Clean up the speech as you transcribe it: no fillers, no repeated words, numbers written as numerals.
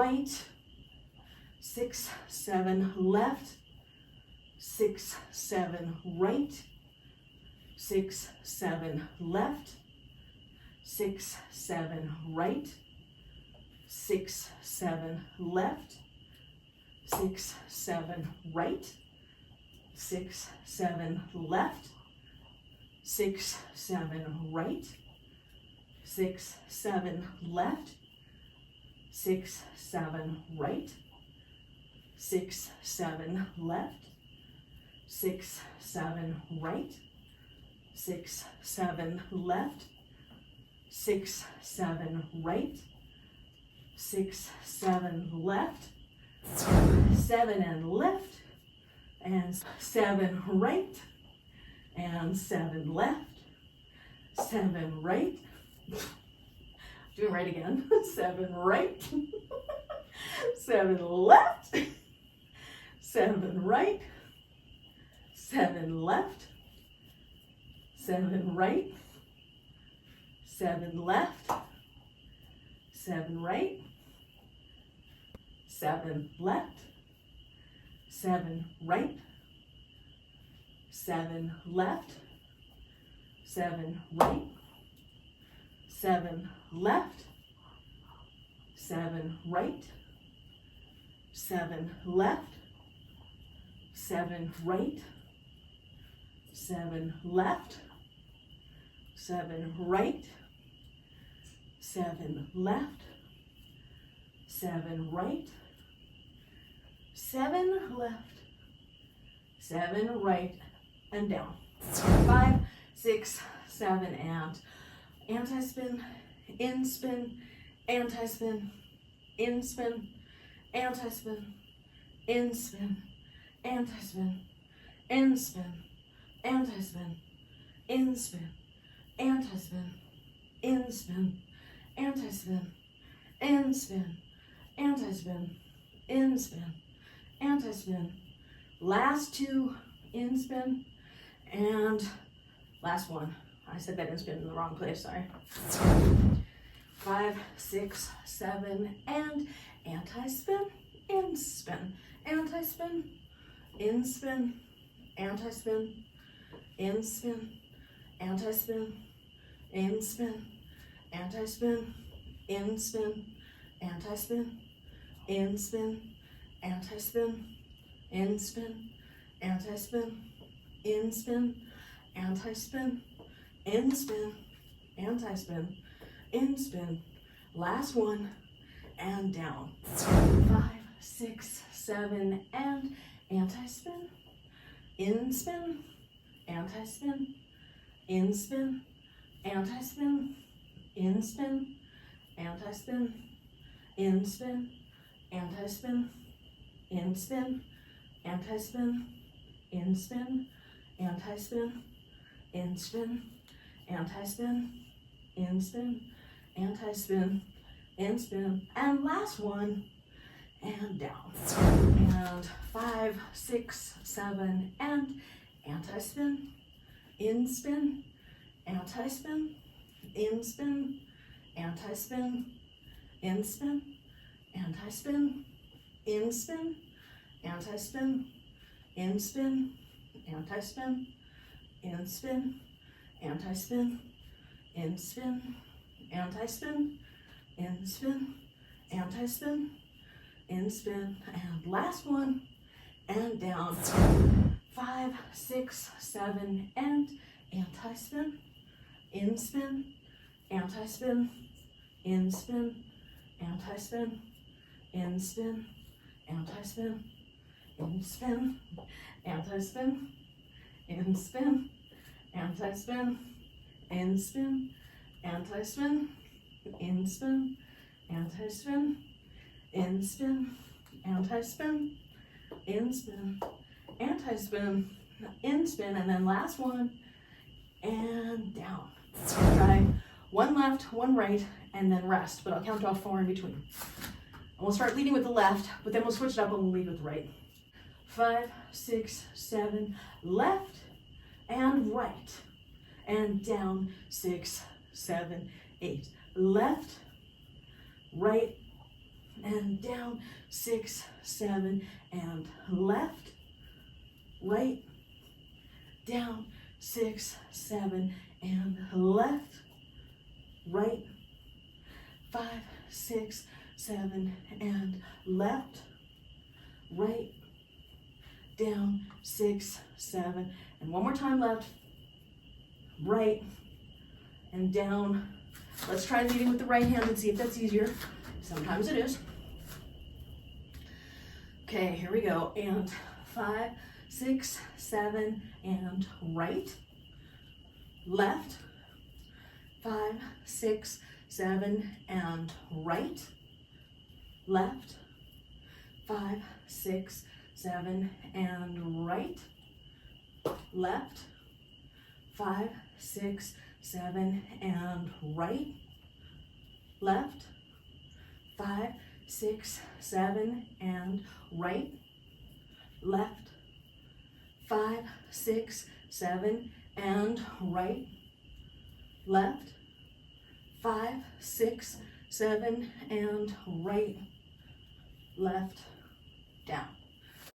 right, 6, 7, left, 6, 7, right, 6, 7, left, 6, 7, right, 6, 7, left, 6, 7, right, 6, 7, left, 6, 7, right, 6, 7, left, 6, 7, right, 6, 7, left, 6, 7, right, 6, 7, left, 6, 7, right, 6, 7, left, 7 and left, and 7 right, and 7 left, 7 right, doing right again, 7 right, 7 left, 7 right, 7 left, 7 right, 7 left, 7 right, 7 left, 7 right, 7 left, 7 right, 7 left, 7 right, 7 left, 7 right, 7 left, 7 right, 7 left, 7 right, 7 left, 7 right, and down. 5, 6, 7, and anti-spin, in-spin, anti-spin, in-spin, anti-spin, in-spin, anti-spin, in-spin, anti-spin, in-spin, anti-spin, in-spin, anti-spin, in-spin, anti-spin, in-spin, anti-spin. Last 2 in-spin, and last 1. I said that in-spin in the wrong place, sorry. 5, 6, 7, and anti-spin, in-spin, anti-spin, in-spin, anti-spin, in-spin, anti-spin, in-spin, anti-spin, in-spin, anti-spin, in-spin, anti-spin, in-spin, anti-spin, in-spin, anti-spin, in-spin, anti-spin, in-spin. Last 1, and down. 5, 6, 7, and anti-spin, in-spin, anti-spin, in-spin, anti-spin, in-spin, anti-spin, in-spin, anti-spin, in-spin, anti-spin, in-spin, anti-spin, in-spin, anti-spin, in-spin, anti-spin, in-spin, and last 1, and down. And 5, 6, 7, and anti-spin, in-spin, anti-spin, in-spin, anti-spin, in-spin, anti-spin, in-spin, anti-spin, in-spin, anti-spin, in-spin, anti-spin, in-spin, anti-spin, in-spin, anti-spin, in-spin, and last 1, and down. 5, 6, 7, and anti-spin, in-spin, anti-spin, in-spin, anti-spin, in-spin, anti-spin, in-spin, anti-spin, in-spin, anti-spin, in-spin, anti-spin, in-spin, anti-spin, in-spin, anti-spin, in-spin, anti-spin, in-spin, and then last 1, and down. Try 1 left, 1 right, and then rest, but I'll count off 4 in between. And we'll start leading with the left, but then we'll switch it up and we'll lead with the right. 5, 6, 7, left and right, and down. 6, 7, 8, left, right, and down, 6, 7, and left, right, down, 6, 7, and left, right, 5, 6, 7, and left, right, down, 6, 7, and one more time left, right, and down. Let's try leading with the right hand and see if that's easier. Sometimes it is. Okay, here we go. And 5, 6, 7, and right, left, 5, 6, 7, and right, left, 5, 6, 7, and right, left, 5, 6, 7, and right, left, 5, 6, 7, and right, left, 5, 6, 7, and right, left, 5, 6, 7, and right, left, down.